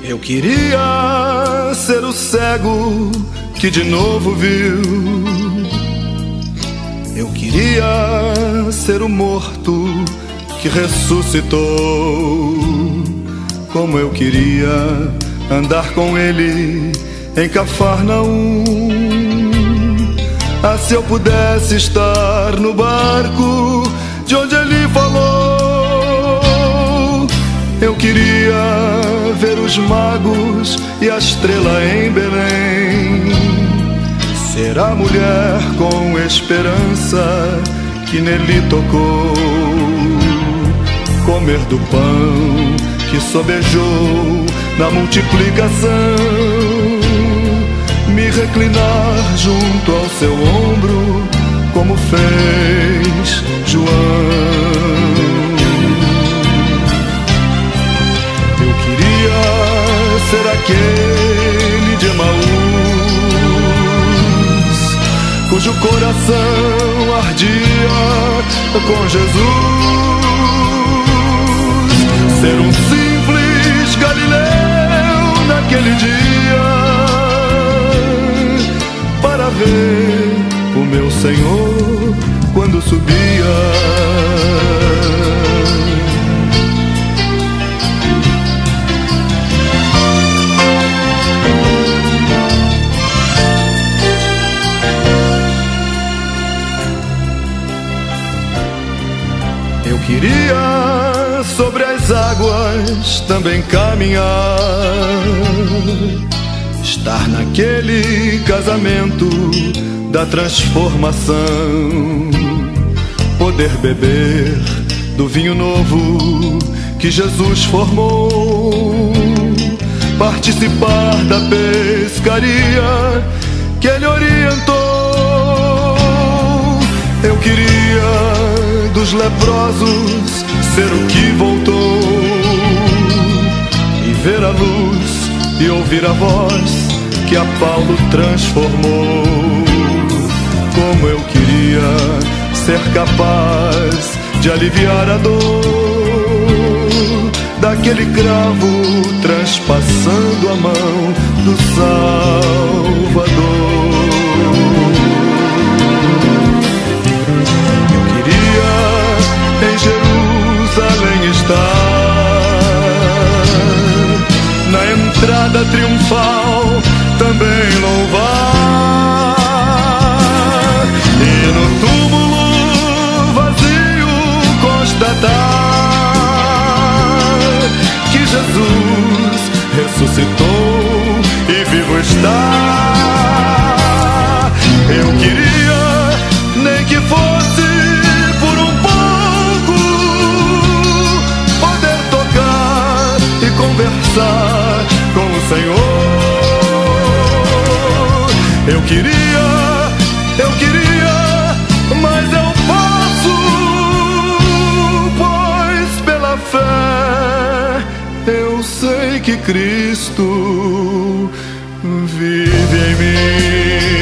Eu queria ser o cego que de novo viu. Eu queria ser o morto que ressuscitou. Como eu queria andar com ele em Cafarnaum. Ah, se eu pudesse estar no barco de onde ele falou. Eu queria ver os magos e a estrela em Belém. Ser a mulher com esperança que nele tocou. Comer do pão que sobejou na multiplicação. Me reclinar junto ao seu ombro, como fez João. Eu queria ser aquele de Emaús, cujo coração ardia com Jesus. Ser um simples galileu naquele dia, para ver o meu Senhor quando subia. Eu queria sobre as águas também caminhar, estar naquele casamento da transformação, poder beber do vinho novo que Jesus formou, participar da pescaria que ele orientou. Eu queria dos leprosos ser o que voltou, e ver a luz e ouvir a voz que a Paulo transformou. Como eu queria ser capaz de aliviar a dor daquele cravo transpassando a mão do Salvador. Eu queria em Jerusalém estar, na entrada triunfal também louvar, e no túmulo vazio constatar que Jesus ressuscitou e vivo está. Eu queria nem que fosse por um pouco poder tocar e conversar com o Senhor. Eu queria, mas eu posso, pois pela fé eu sei que Cristo vive em mim.